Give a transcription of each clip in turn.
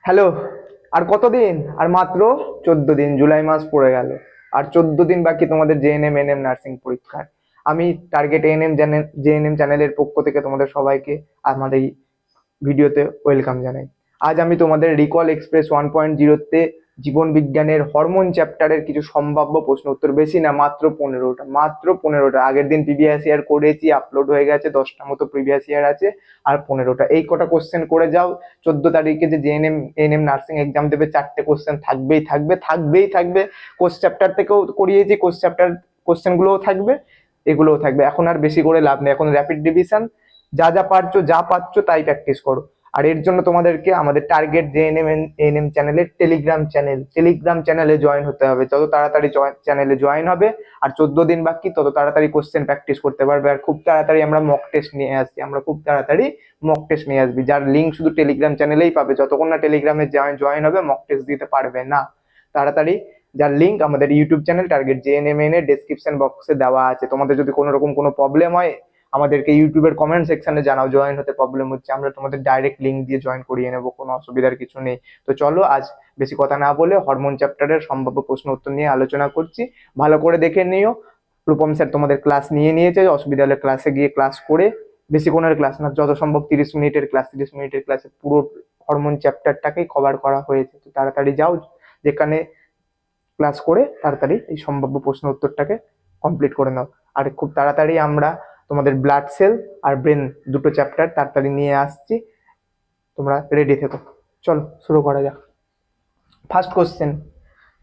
Hello. আর কতদিন? আর মাত্র 14 দিন, জুলাই মাস পড়ে গেল। আর 14 দিন বাকি তোমাদের জেএনএম এনএম নার্সিং পরীক্ষার। আমি টার্গেট এএনএম জেএনএম চ্যানেলের পক্ষ থেকে তোমাদের সবাইকে আমার এই ভিডিওতে ওয়েলকাম জানাই। আজ আমি তোমাদের রিকল এক্সপ্রেস 1.0 জীবন বিজ্ঞানের হরমোন চ্যাপ্টারের কিছু সম্ভাব্য প্রশ্ন উত্তর, বেশি না, মাত্র পনেরোটা। আগের দিন প্রিভিয়াস ইয়ার করেছি, আপলোড হয়ে গেছে, 10টা মতো প্রিভিয়াস ইয়ার আছে, আর 15টা। এই কটা কোশ্চেন করে যাও। 14 তারিখে যে জেএনএম এএনএম নার্সিং এক্সাম দেবে, 4টে কোশ্চেন থাকবেই থাকবে। কোর্স চ্যাপ্টার থেকেও করিয়েছি, কোর্স চ্যাপ্টার কোশ্চেন গুলোও থাকবে, এগুলোও থাকবে। এখন আর বেশি করে লাভ নেই, এখন র্যাপিড রিভিশন, যা পারছো তাই প্র্যাকটিস করো। আর এর জন্য তোমাদেরকে আমাদের টার্গেট জেএনএম এএনএম চ্যানেলের টেলিগ্রাম চ্যানেলে জয়েন হতে হবে। যত তাড়াতাড়ি চ্যানেলে জয়েন হবে, আর 14 দিন বাকি, তত তাড়াতাড়ি কোশ্চেন প্র্যাকটিস করতে পারবে। আর খুব তাড়াতাড়ি আমরা মক টেস্ট নিয়ে আসবি, যার লিঙ্ক শুধু টেলিগ্রাম চ্যানেলেই পাবে। যতক্ষণ না টেলিগ্রামে জয়েন হবে, মক টেস্ট দিতে পারবে না। তাড়াতাড়ি, যার লিঙ্ক আমাদের ইউটিউব চ্যানেল টার্গেট জেএনএমএন এর ডেসক্রিপশন বক্সে দেওয়া আছে। তোমাদের যদি কোনো রকম কোনো প্রবলেম হয়, আমাদেরকে ইউটিউবের কমেন্ট সেকশনে জানাও জয়েন হতে প্রবলেম হচ্ছে, আমরা তোমাদের ডাইরেক্ট লিঙ্ক দিয়ে জয়েন করিয়ে নেবো, কোনো অসুবিধার কিছু নেই। তো চলো, আজ বেশি কথা না বলে হরমোন চ্যাপ্টারের সম্ভাব্য প্রশ্ন উত্তর নিয়ে আলোচনা করছি। ভালো করে দেখে নিও। রূপম স্যার তোমাদের ক্লাস নিয়েছে, অসুবিধা হলে ক্লাসে গিয়ে ক্লাস করে, বেশিক্ষণের ক্লাস না, যত সম্ভব 30 মিনিটের ক্লাস, 30 মিনিটের ক্লাসে পুরো হরমোন চ্যাপ্টারটাকেই কভার করা হয়েছে। তো তাড়াতাড়ি যাও, যেখানে ক্লাস করে তাড়াতাড়ি এই সম্ভাব্য প্রশ্ন উত্তরটাকে কমপ্লিট করে নাও। আর খুব তাড়াতাড়ি আমরা তোমাদের ব্লাড সেল আর ব্রেন দুটো চ্যাপ্টার তাড়াতাড়ি নিয়ে আসছি, তোমরা রেডি থেকো। চলো শুরু করা যাক। ফার্স্ট কোশ্চেন,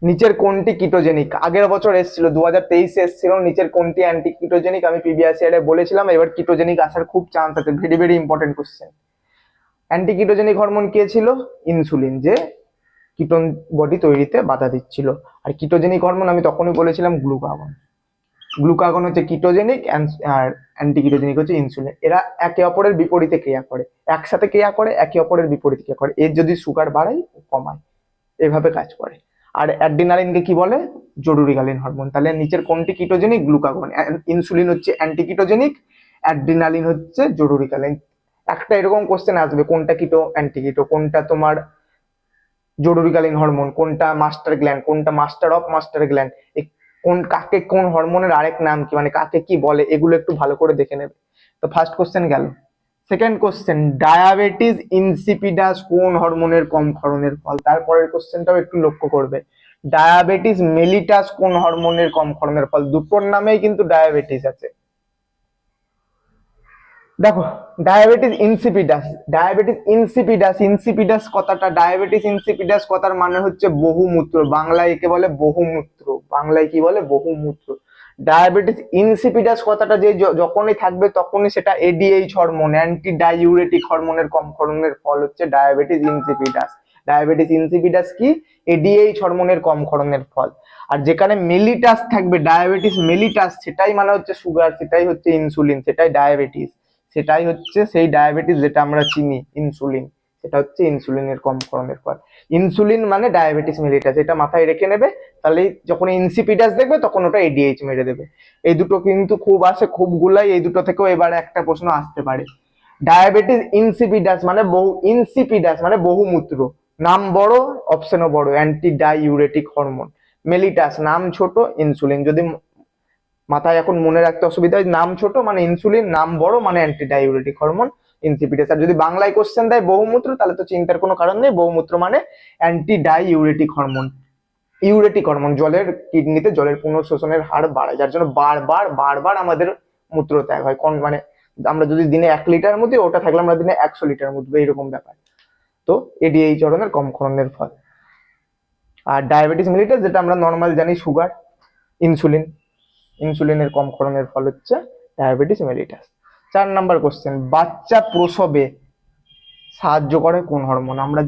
নিচের কোনটি কিটোজেনিক? আগের বছর এসেছিল, 2023-এ এসেছিল, নিচের কোনটি অ্যান্টি কিটোজেনিক? আমি প্রিভিয়াস ইয়ারে বলেছিলাম, এবার কিটোজেনিক আসার খুব চান্স আছে। Very very important question. Anti ketogenic hormone কে ছিল? ইনসুলিন, যে কিটোন বডি তৈরিতে বাধা দিচ্ছিল। আর কিটোজেনিক হরমোন আমি তখনই বলেছিলাম গ্লুকাগন হচ্ছে কিটোজেনিক, আর অ্যান্টি কিটোজেনিক হচ্ছে ইনসুলিন। এরা একে অপরের বিপরীতে ক্রিয়া করে, একসাথে ক্রিয়া করে, একে অপরের বিপরীতে ক্রিয়া করে। এর যদি সুগার বাড়ায় কমায়, এভাবে কাজ করে। আর অ্যাড্রিনালিনকে কি বলে? জরুরিকালীন হরমোন। তাহলে নিচের কোনটি কিটোজেনিক? গ্লুকাগন। ইনসুলিন হচ্ছে অ্যান্টি কিটোজেনিক, অ্যাড্রিনালিন হচ্ছে জরুরিকালীন। একটা এরকম কোশ্চেন আসবে, কোনটা কিটো অ্যান্টি কিটো, কোনটা তোমার জরুরিকালীন হরমোন, কোনটা মাস্টার গ্ল্যান্ড, কোনটা মাস্টার অফ মাস্টার গ্ল্যান্ড, কাকে কোন হরমোনের আরেক নাম কি, মানে কাকে কি বলে, এগুলো একটু ভালো করে দেখে নেবে। তো ফার্স্ট কোশ্চেন গেল। সেকেন্ড কোশ্চেন, ডায়াবেটিস ইনসিপিডাস কোন হরমোনের কম ক্ষরণের ফল? তারপরের কোশ্চেনটাও একটু লক্ষ্য করবে। ডায়াবেটিস মেলিটাস কোন হরমোনের কম ক্ষরণের ফল? দুটোর নামেই কিন্তু ডায়াবেটিস আছে। দেখো, ডায়াবেটিস ইনসিপিডাস কথাটা, ডায়াবেটিস ইনসিপিডাস কথার মানে হচ্ছে বহুমূত্র। বাংলায় একে বলে বহুমূত্র। বাংলায় কি বলে? বহুমূত্র। ডায়াবেটিস ইনসিপিডাস কথাটা যে যখনই থাকবে, তখনই সেটা এডিএইচ হরমোন, অ্যান্টি ডাইউরেটিক হরমোনের কম ক্ষরণের ফল হচ্ছে ডায়াবেটিস ইনসিপিডাস। ডায়াবেটিস ইনসিপিডাস কি? এডিএইচ হরমোনের কম ক্ষরণের ফল। আর যেখানে মেলিটাস থাকবে, ডায়াবেটিস মেলিটাস, সেটাই মানে হচ্ছে সুগার, সেটাই হচ্ছে ইনসুলিন, সেটাই ডায়াবেটিস, সেটাই হচ্ছে সেই ডায়াবেটিস যেটা আমরা চিনি, ইনসুলিন। সেটা হচ্ছে ইনসুলিনের কম ক্ষরণের ফল। ইনসুলিন মানে ডায়াবেটিস মেলিটাস, এটা মাথায় রেখে নেবে। তাহলে যখন ইনসিপিডাস দেখবে, তখন ওটা এডিএইচ মেরে দেবে। এই দুটো কিন্তু খুব আসে, খুব গুলাই, এই দুটো থেকেও এবারে একটা প্রশ্ন আসতে পারে। ডায়াবেটিস ইনসিপিডাস মানে বহুমূত্র, নাম বড়, অপশনও বড়, অ্যান্টি ডাইউরেটিক হরমোন। মেলিটাস নাম ছোট, ইনসুলিন। যদি মাথায় এখন মনে রাখতে অসুবিধা হয়, নাম ছোট মানে ইনসুলিন, নাম বড় মানে অ্যান্টি ডাইউরেটিক হরমোন ইনসিপিডাস। আর যদি বাংলায় কোশ্চেন দেয় বহুমূত্র, তাহলে তো চিন্তার কোনো কারণ নেই। বহুমূত্র মানে অ্যান্টি ডাইউরেটিক হরমোন। ইউরেটিক হরমোন জলের, কিডনিতে জলের পুনঃশোষণের হার বাড়ায়, যার জন্য বারবার বারবার আমাদের মূত্র ত্যাগ হয়। কোন মানে আমরা যদি দিনে 1 লিটার মধ্যে, ওটা থাকলে আমরা দিনে 100 লিটার মধ্যে, এইরকম ব্যাপার। তো এডিএইচ হরমোনের কম ক্ষরণের ফল। আর ডায়াবেটিস মেলিটাস যেটা আমরা নর্মাল জানি সুগার, ইনসুলিন, ইনসুলিনের কম ক্ষরণের ফল হচ্ছে ডায়াবেটিস মেলিটাস। 4 নম্বর কোশ্চেন, বাচ্চা প্রসবে সাহায্য করে কোন হরমোন? আমরা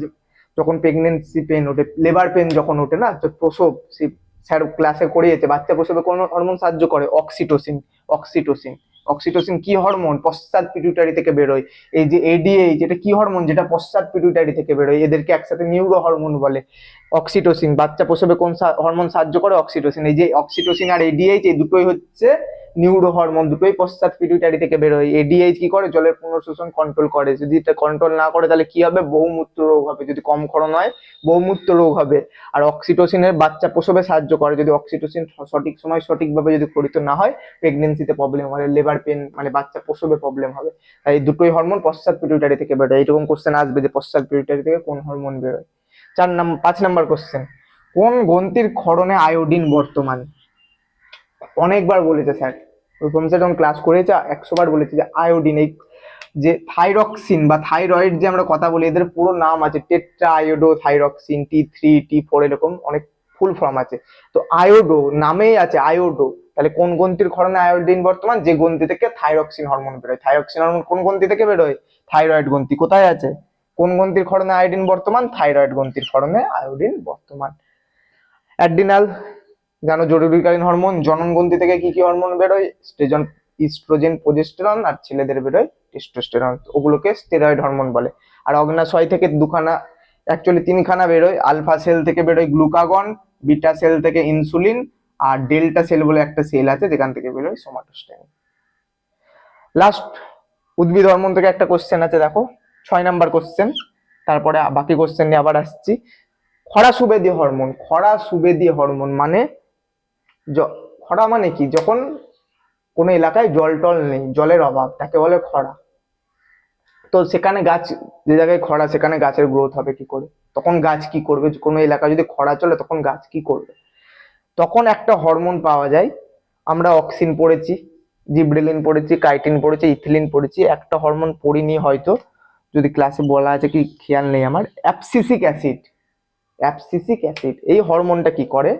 যখন প্রেগনেন্সি পেন ওঠে, লেবার পেন যখন ওঠে না, তো প্রসব, স্যার ক্লাসে করিয়েছে, বাচ্চা প্রসবে কোন হরমোন সাহায্য করে? অক্সিটোসিন। অক্সিটোসিন অক্সিটোসিন কি হরমোন? পশ্চাৎ পিটুইটারি থেকে বেরোয়। এই যে এডিএইচ, এটা কি হরমোন? যেটা পশ্চাৎ পিটুইটারি থেকে বেরোয়। এদেরকে একসাথে নিউরো হরমোন বলে। অক্সিটোসিন। বাচ্চা প্রসবে কোন হরমোন সাহায্য করে? অক্সিটোসিন। এই যে অক্সিটোসিন আর এডিএইচ, এই দুটোই হচ্ছে নিউরো হরমোন, দুটোই পশ্চাৎ পিটুইটারি থেকে বের হয়। এডিএইচ কি করে? জলের পুনঃশোষণ কন্ট্রোল করে। যদি এটা কন্ট্রোল না করে তাহলে কি হবে? বহুমূত্র রোগ হবে। যদি কম ক্ষরণ হয় বহুমূত্র রোগ হবে। আর অক্সিটোসিনের বাচ্চা প্রসবে সাহায্য করে। যদি অক্সিটোসিন সঠিক সময় সঠিকভাবে যদি পরিত না হয়, প্রেগনেন্সিতে প্রবলেম হবে, লেবার পেন, মানে বাচ্চা প্রসবে প্রবলেম হবে। তাই এই দুটোই হরমোন পশ্চাৎ পিটুইটারি থেকে বেরোয়। এইরকম কোশ্চেন আসবে যে পশ্চাৎ পিটুইটারি থেকে কোন হরমোন বেরোয়। 5 নম্বর কোশ্চেন, কোন গ্রন্থির ক্ষরণে আয়োডিন বর্তমান? অনেকবার বলেছে স্যার, কমসে কম ক্লাস করেছে 100 বার বলেছে যে আয়োডিন। এই যে থাইরক্সিন বা থাইরয়েড যে আমরা কথা বলি, এদের পুরো নাম আছে tetra iodo thyroxine, T3, T4, এরকম অনেক ফুল ফর্ম আছে। তো আয়োডো নামেই আছে আয়োডো। তাহলে কোন গ্রন্থির ক্ষরণে আয়োডিন বর্তমান? যে গ্রন্থি থেকে থাইরক্সিন হরমোন বেরোয়। থাইরক্সিন হরমোন কোন গ্রন্থি থেকে বেরোয়? থাইরয়েড গ্রন্থি। কোথায় আছে? কোন গ্রন্থির ক্ষরণে আয়োডিন বর্তমান? থাইরয়েড গ্রন্থির ক্ষরণে আয়োডিন বর্তমান। অ্যাড্রিনাল, জানো জরুরিকালীন হরমোন। জনন গ্রন্থি থেকে কি কি হরমোন বেরোয়? ইস্ট্রোজেন, প্রোজেস্টেরন, আর ছেলেদের বেরোয় টেস্টোস্টেরন। ওগুলোকে স্টেরয়েড হরমোন বলে। আর অগ্নাশয় থেকে দুখানা, অ্যাকচুয়ালি 3খানা বেরোয়। আলফা সেল থেকে বেরোয় গ্লুকাগন, বিটা সেল থেকে ইনসুলিন, আর ডেল্টা সেল বলে একটা সেল আছে যেখান থেকে বেরোয় সোমাটোস্টেন। লাস্ট, উদ্ভিদ হরমোন থেকে একটা কোশ্চেন আছে, দেখো 6 নম্বর কোশ্চেন। তারপরে বাকি কোশ্চেন নিয়ে আবার আসছি। খরা সুবেদী হরমোন। খরা সুবেদী হরমোন মানে, খরা মানে কি? যখন কোনো এলাকায় জল টল নেই, জলের অভাব, তাকে বলে খরা। তো সেখানে গাছ, যে জায়গায় খরা সেখানে গাছের গ্রোথ হবে কি করে? তখন গাছ কি করবে? কোনো এলাকা যদি খরা চলে তখন গাছ কি করবে? তখন একটা হরমোন পাওয়া যায়। আমরা অক্সিন পড়েছি, জিব্রেলিন পড়েছি, কাইটিন পড়েছি, ইথিলিন পড়েছি। একটা হরমোন পড়িনি হয়তো, যদি ক্লাসে বলা আছে কি খেয়াল নেই আমার, অ্যাবসিসিক অ্যাসিড। অ্যাবসিসিক অ্যাসিড এই হরমোনটা কি করে?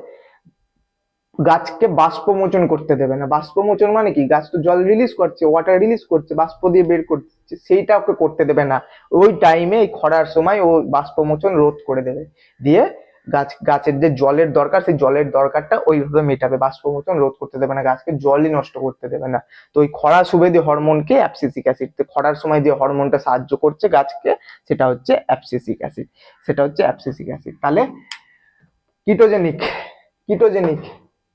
গাছকে বাষ্পমোচন করতে দেবে না। বাষ্পমোচন মানে কি? গাছ তো জল রিলিজ করছে, ওয়াটার রিলিজ করছে, বাষ্প দিয়ে বের করছে, সেইটা ওকে করতে দেবে না। ওই টাইমে, এই খরার সময় ও বাষ্পমোচন রোধ করে দেবে, দিয়ে গাছের যে জলের দরকার সেই জলের দরকারটা ওইভাবে মেটাবে। বাষ্পমোচন রোধ করতে দেবে না, গাছকে জলই নষ্ট করতে দেবে না। তো ওই খরা সুবেদী হরমোনকে অ্যাবসিসিক অ্যাসিড। খরার সময় যে হরমোনটা সাহায্য করছে গাছকে, সেটা হচ্ছে অ্যাবসিসিক অ্যাসিড। সেটা হচ্ছে অ্যাবসিসিক অ্যাসিড। তাহলে ketogenic, ketogenic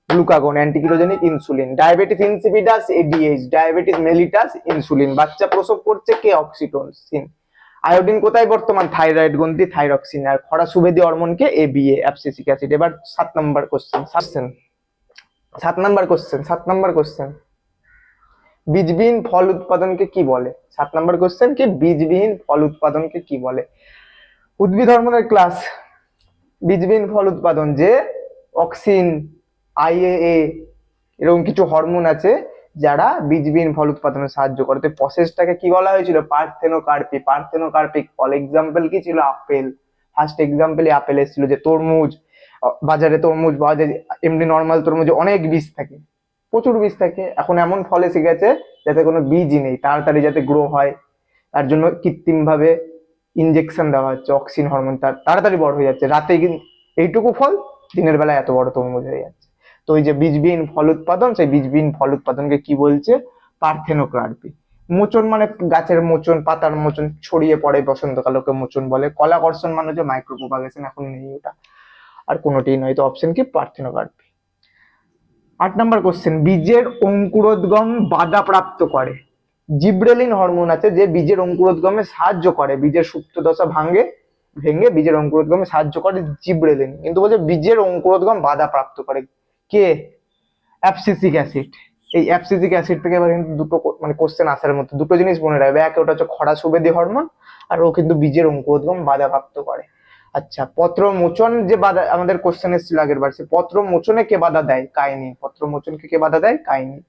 glucagon, antiketogenic insulin. Diabetes insipidus ADH, diabetes mellitus insulin. বাচ্চা প্রসব করছে কে? অক্সিটোসিন। আয়োডিন কোথায় বর্তমান? থাইরয়েড গ্রন্থি থাইরক্সিন। আর খরা সুবেদী হরমোনকে এবিএ, অ্যাবসিসিক অ্যাসিড। এবার 7 নম্বর কোশ্চেন। 7 নম্বর কোশ্চেন। বীজবিহীন ফল উৎপাদনকে কি বলে? 7 নম্বর কোশ্চেন কি? বীজবিহীন ফল উৎপাদনকে কি বলে? উদ্ভিদ হরমোনের ক্লাস। বীজবিহীন ফল উৎপাদন, যে অক্সিন, আইএএ, এরকম কিছু হরমোন আছে যারা বীজবিহীন ফল উৎপাদনে সাহায্য করে। তো প্রসেসটাকে কি বলা হয়েছিল? পার্থেনোকার্পি। পার্থেনোকার্পিক ফল। এক্সাম্পল কি ছিল? আপেল। ফার্স্ট এক্সাম্পলে আপেল এসেছিল। যে তরমুজ, বাজারে তরমুজ পাওয়া যায়, এমনি নর্মাল তরমুজে অনেক বীজ থাকে, প্রচুর বীজ থাকে। এখন এমন ফল এসে গেছে যাতে কোনো বীজই নেই, তাড়াতাড়ি যাতে গ্রো হয় তার জন্য কৃত্রিম ভাবে ইনজেকশন দেওয়া হচ্ছে অক্সিন হরমোন, তার তাড়াতাড়ি বড় হয়ে যাচ্ছে। রাতে কিন্তু এইটুকু ফল, দিনের বেলায় এত বড় তরমুজ হয়ে যাচ্ছে। তো ওই যে বীজবিহীন ফল উৎপাদন, সেই বীজবিহীন ফল উৎপাদনকে কি বলছে? পার্থেনোকার্পি। মোচন মানে গাছের মোচন, পাতার মোচন ছড়িয়ে পড়ে বসন্তকালে, ওকে মোচন বলে। কলাকর্ষণ মানে হচ্ছে মাইক্রো প্রপাগেশন, এখন নেই ওটা। আর কোনোটি নয়। তো অপশন কি? পার্থেনোকার্পি। 8 নম্বর কোশ্চেন, বীজের অঙ্কুরোদ্গম বাধা প্রাপ্ত করে। জিব্রেলিন হরমোন আছে যে বীজের অঙ্কুরোদ্গমে সাহায্য করে, বীজের সুপ্ত দশা ভেঙে বীজের অঙ্কুরোদ্গমে সাহায্য করে জিব্রেলিন, কিন্তু বলছে বীজের অঙ্কুরোদ্গম বাধা প্রাপ্ত করে কে? Abscisic acid. এই অ্যাবসিসিক অ্যাসিড থেকে এবার কিন্তু দুটো মানে কোশ্চেন আসার মতো, দুটো জিনিস মনে রাখবে। এক, ওটা হচ্ছে খরা সুবেদী হরমোন, আর ও কিন্তু বীজের অঙ্কুরোদ্গম বাধা প্রাপ্ত করে। আচ্ছা, পত্র মোচন যে বাধা, আমাদের কোশ্চেন এসেছিল আগের বার, সে পত্র মোচনে কে বাধা দেয়? কাইনিন। পত্র মোচনকে কে বাধা দেয়? কাইনিন।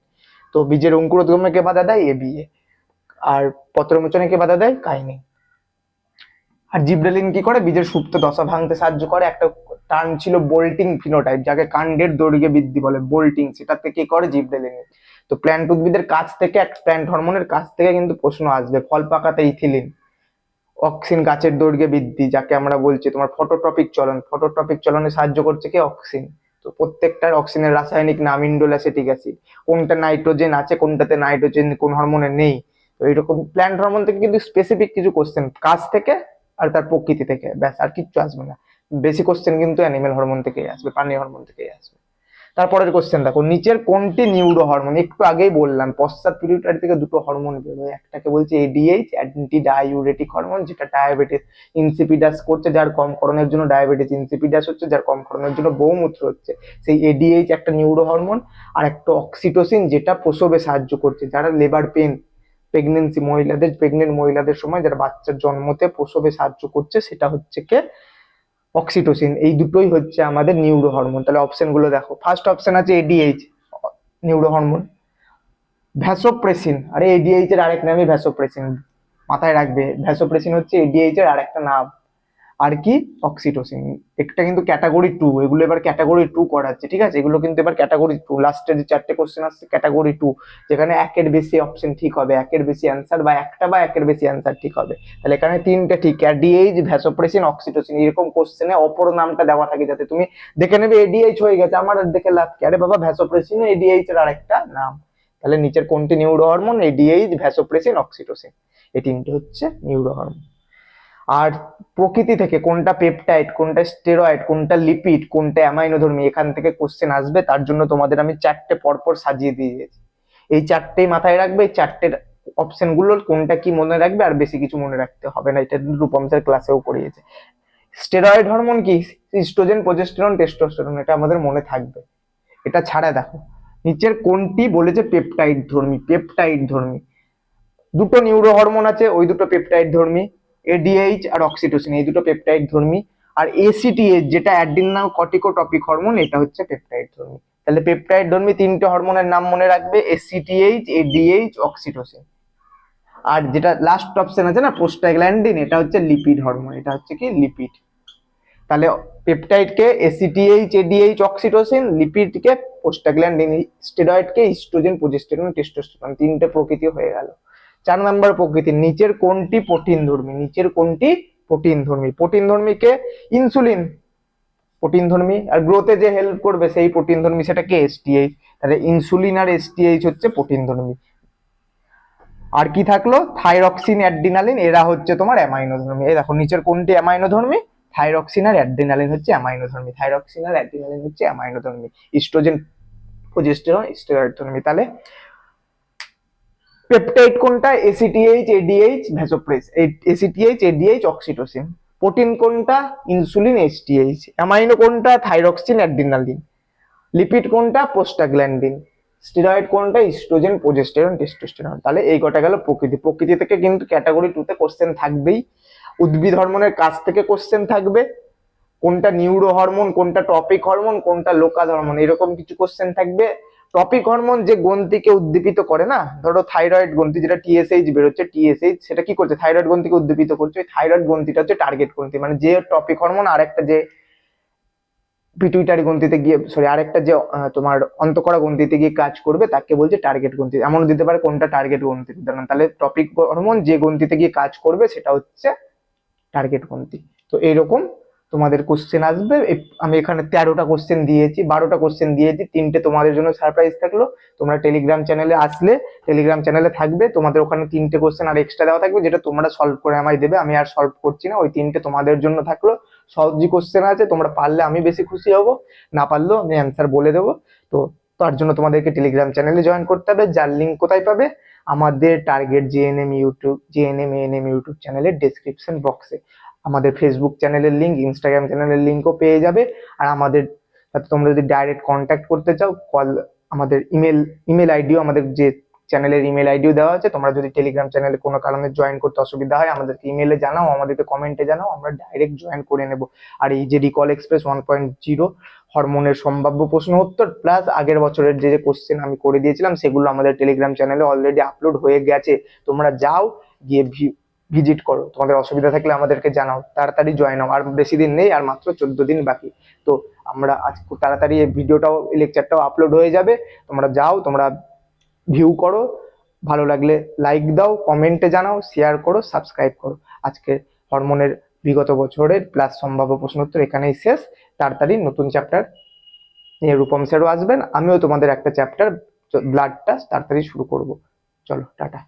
তো বীজের অঙ্কুরোদ্গমে কে বাধা দেয়? এবিএ। আর পত্র মোচনে কে বাধা দেয়? কাইনিন। আর জিব্রেলিন কি করে? বীজের সুপ্ত দশা ভাঙতে সাহায্য করে। একটা টার্ম ছিল বোল্টিং ফিনোটাইপ, যাকে কাণ্ডের দৈর্ঘ্য বৃদ্ধি বলে, বোল্টিং, সেটা থেকে কি করে? জিব্রেলিন। তো প্ল্যান্ট উদ্ভিদের কাছ থেকে, এক প্ল্যান্ট হরমোনের কাছ থেকে কিন্তু প্রশ্ন আসবে। ফল পাকাতে ইথিলিন। অক্সিন গাছের দৈর্ঘ্য বৃদ্ধি, যাকে আমরা বলছি তোমার ফটোট্রপিক চলন। ফটোট্রপিক চলনে সাহায্য করছে কি? অক্সিন। তো প্রত্যেকটার অক্সিনের রাসায়নিক নাম ইন্ডোল অ্যাসিটিক অ্যাসিড। কোনটা নাইট্রোজেন আছে, কোনটাতে নাইট্রোজেন কোন হরমোনে নেই। তো এইরকম প্ল্যান্ট হরমোন থেকে কিন্তু স্পেসিফিক কিছু কোশ্চেন, কাজ থেকে আর তার প্রকৃতি থেকে, ব্যাস, আর কিচ্ছু আসবে না। বেশি কোশ্চেন কিন্তু অ্যানিমেল হরমোন থেকেই আসবে, প্রাণী হরমোন থেকেই আসবে। তারপরের কোশ্চেন দেখো, নিচের কোনটি নিউরো হরমোন? একটু আগেই বললাম পশ্চাৎ পিটুইটারি থেকে দুটো হরমোন বেরোয়, একটাকে বলছে এডিএইচ, অ্যান্টি ডাইউরেটিক হরমোন, যেটা ডায়াবেটিস ইনসিপিডাস করছে, যার কম করণের জন্য ডায়াবেটিস ইনসিপিডাস হচ্ছে, যার কম করণের জন্য বহুমূত্র হচ্ছে। সেই এডিএইচ একটা নিউরো হরমোন, আর একটা অক্সিটোসিন যেটা প্রসবে সাহায্য করছে, যারা লেবার পেন, প্রেগনেন্সি মহিলাদের, প্রেগনেন্ট মহিলাদের সময় যারা বাচ্চার জন্মতে প্রসবে সাহায্য করছে, সেটা হচ্ছে কে অক্সিটোসিন। এই দুটোই হচ্ছে আমাদের নিউরো হরমোন। তাহলে অপশন গুলো দেখো, ফার্স্ট অপশন আছে এডিএইচ নিউরো হরমোন। ভ্যাসোপ্রেসিন, আরে এডিএইচ এর আরেক নামই ভ্যাসোপ্রেসিন, মাথায় রাখবে, ভ্যাসোপ্রেসিন হচ্ছে এডিএইচ এর আরেকটা নাম। আর কি অক্সিটোসিন, একটা কিন্তু ক্যাটাগরি 2, এগুলো এবার ক্যাটাগরি 2 করাচ্ছে, ঠিক আছে, এগুলো কিন্তু এবার ক্যাটাগরি 2, লাস্টে যে 4টে কোশ্চেন আসছে ক্যাটাগরি 2, যেখানে একের বেশি অপশন ঠিক হবে, একের বেশি অ্যান্সার, বা একটা বা একের বেশি অ্যান্সার ঠিক হবে। তাহলে এখানে 3টে ঠিক, এডিএইচ, ভ্যাসোপ্রেসিন, অক্সিটোসিন, এরকম কোশ্চেনে অপর নামটা দেওয়া থাকে, যাতে তুমি দেখে নেবে এডিএইচ হয়ে গেছে, আমার আর দেখে লাভ কি, আরে বাবা ভ্যাসোপ্রেসিন এডিএইচ এর আরেকটা নাম। তাহলে নিচের কোনটি neuro hormone? ADH, vasopressin, oxytocin, এই তিনটে হচ্ছে নিউরো হরমোন। আর প্রকৃতি থেকে কোনটা পেপটাইড, কোনটা স্টেরয়েড, কোনটা লিপিড, কোনটা অ্যামাইনোধর্মী, এখান থেকে কোশ্চেন আসবে, তার জন্য তোমাদের আমি 4টে পরপর সাজিয়ে দিয়েছি। এই 4টেই মাথায় রাখবে, এই 4টের অপশন গুলোর কোনটা কি মনে রাখবে, আর বেশি কিছু মনে রাখতে হবে না, এটা রূপম স্যার ক্লাসেও করিয়েছে। স্টেরয়েড হরমোন কি? ইস্ট্রোজেন, প্রজেস্টেরন, টেস্টোস্টেরন, এটা আমাদের মনে থাকবে। এটা ছাড়া দেখো, নিচের কোনটি বলেছে পেপটাইড ধর্মী, পেপটাইড ধর্মী, দুটো নিউরো হরমোন আছে, ওই দুটো পেপটাইড ধর্মী, এডিএইচ আর অক্সিটোসিন, এই দুটো পেপটাইড ধর্মী। আর এসিটিএইচ যেটা অ্যাড্রিনাল কর্টিকোট্রপিক হরমোন, এটা হচ্ছে পেপটাইড ধর্মী। তাহলে পেপটাইড ধর্মী 3টে হরমোনের নাম মনে রাখবে, এসিটিএইচ, এডিএইচ, অক্সিটোসিন। আর যেটা লাস্ট অপশন আছে না প্রোস্টাগ্ল্যান্ডিন, এটা হচ্ছে লিপিড হরমোন, এটা হচ্ছে কি লিপিড। তাহলে পেপটাইডকে এসিটিএইচ, এডিএইচ, অক্সিটোসিন, লিপিডকে প্রোস্টাগ্ল্যান্ডিন, স্টেরয়েডকে ইস্ট্রোজেন, প্রোজেস্টেরন, টেস্টোস্টেরন, 3টে প্রকৃতি হয়ে গেল। 4 নম্বর প্রকৃতি, নিচের কোনটি প্রোটিন ধর্মী? নিচের কোনটি প্রোটিন ধর্মী? প্রোটিন ধর্মীকে ইনসুলিন প্রোটিন ধর্মী, আর গ্রোথে যে হেল্প করবে সেই প্রোটিন ধর্মী, সেটা কে এসটিএইচ। তাহলে ইনসুলিন আর এসটিএইচ হচ্ছে প্রোটিন ধর্মী। আর কি থাকলো? থাইরক্সিন, অ্যাড্রিনালিন, এরা হচ্ছে তোমার অ্যামাইনো ধর্মী। এই দেখো নিচের কোনটি অ্যামাইনো ধর্মী? থাইরক্সিন আর অ্যাড্রিনালিন হচ্ছে অ্যামাইনো ধর্মী, থাইরক্সিন আর অ্যাড্রিনালিন হচ্ছে অ্যামাইনো ধর্মী, ইস্ট্রোজেন, প্রোজেস্টেরন, স্টেরয়েড ধর্মী। তাহলে পেপটাইড কোনটা? ACTH, ADH, vasopressin, ACTH, ADH, oxytocin. Protein কোনটা? Insulin, STH. অ্যামাইনো কোনটা? Thyroxine, adrenaline. লিপিড কোনটা? প্রোস্টাগ্ল্যান্ডিন। স্টেরয়েড কোনটা? Oestrogen, progesterone, testosterone. তাহলে এই কটা গেল প্রকৃতি। প্রকৃতি থেকে কিন্তু ক্যাটাগরি 2 তে কোশ্চেন থাকবেই। উদ্ভিদ হরমোনের কাছ থেকে কোশ্চেন থাকবে, কোনটা নিউরো হরমোন, কোনটা টপিক হরমোন, কোনটা লোকাল হরমোন, এরকম কিছু কোশ্চেন থাকবে। টপিক হরমোন যে গ্রন্থিকে উদ্দীপিত করে না, ধরো থাইরয়েড গ্রন্থি, যেটা টিএসএইচ বেরোচ্ছে, টিএসএইচ সেটা কি করছে? থাইরয়েড গ্রন্থিকে উদ্দীপিত করছে। ওই থাইরয়েড গ্রন্থিটা হচ্ছে টার্গেট গ্রন্থি, মানে যে টপিক হরমোন আরেকটা যে পিটুইটারি গ্রন্থিতে গিয়ে, সরি, আরেকটা যে তোমার অন্তঃকরা গ্রন্থিতে গিয়ে কাজ করবে, তাকে বলছে টার্গেট গ্রন্থি। এমন দিতে পারে কোনটা টার্গেট গ্রন্থির উদাহরণ। তাহলে টপিক হরমোন যে গ্রন্থিতে গিয়ে কাজ করবে সেটা হচ্ছে টার্গেট গ্রন্থি। তো এইরকম তোমাদের কোশ্চেন আসবে। আমি এখানে 13টা কোশ্চেন দিয়েছি, 12টা কোশ্চেন দিয়েছি, 3টে তোমাদের জন্য সারপ্রাইজ থাকলো। তোমরা টেলিগ্রাম চ্যানেলে আসলে, টেলিগ্রাম চ্যানেলে থাকবে, তোমাদের ওখানে 3টে কোশ্চেন আর এক্সট্রা দেওয়া থাকবে, যেটা তোমরা সলভ করে আমায় দেবে, আমি আর সলভ করছি না। ওই 3টে তোমাদের জন্য থাকলো। সহজ কোশ্চেন আছে, তোমরা পারলে আমি বেশি খুশি হব, না পারলেও আমি অ্যান্সার বলে দেবো। তো তার জন্য তোমাদেরকে টেলিগ্রাম চ্যানেলে জয়েন করতে হবে, যার লিঙ্ক কোথায় পাবে? আমাদের target GNM YouTube, GNM ANM YouTube চ্যানেলের ডেসক্রিপশন বক্সে। আমাদের ফেসবুক চ্যানেলের লিঙ্ক, ইনস্টাগ্রাম চ্যানেলের লিঙ্কও পেয়ে যাবে। আর আমাদের সাথে তোমরা যদি ডাইরেক্ট কন্ট্যাক্ট করতে চাও, কল, আমাদের ইমেল আইডিও, আমাদের যে চ্যানেলের ইমেল আইডিও দেওয়া আছে। তোমরা যদি টেলিগ্রাম চ্যানেলে কোনো কারণে জয়েন করতে অসুবিধা হয়, আমাদেরকে ইমেলে জানাও, আমাদেরকে কমেন্টে জানাও, আমরা ডাইরেক্ট জয়েন করে নেব। আর এই যে রিকল এক্সপ্রেস 1.0 হরমোনের সম্ভাব্য প্রশ্ন উত্তর প্লাস আগের বছরের যে কোশ্চেন আমি করে দিয়েছিলাম, সেগুলো আমাদের টেলিগ্রাম চ্যানেলে অলরেডি আপলোড হয়ে গেছে। তোমরা যাও, গিয়ে ভিজিট করো, তোমাদের অসুবিধা থাকলে আমাদেরকে জানাও, তাড়াতাড়ি জয়েন হও। আর বেশি দিন নেই, আর মাত্র 14 দিন বাকি। তো আমরা আজ খুব তাড়াতাড়ি এই ভিডিওটাও, লেকচারটাও আপলোড হয়ে যাবে। তোমরা যাও, তোমরা ভিউ করো, ভালো লাগলে লাইক দাও, কমেন্টে জানাও, শেয়ার করো, সাবস্ক্রাইব করো। আজকে হরমোনের বিগত বছরের প্লাস সম্ভাব্য প্রশ্ন উত্তর এখানেই শেষ। তাড়াতাড়ি নতুন চ্যাপ্টার নিয়ে রূপম স্যারও আসবেন, আমিও তোমাদের একটা চ্যাপ্টার ব্লাডটা তাড়াতাড়ি শুরু করব। চলো, টাটা।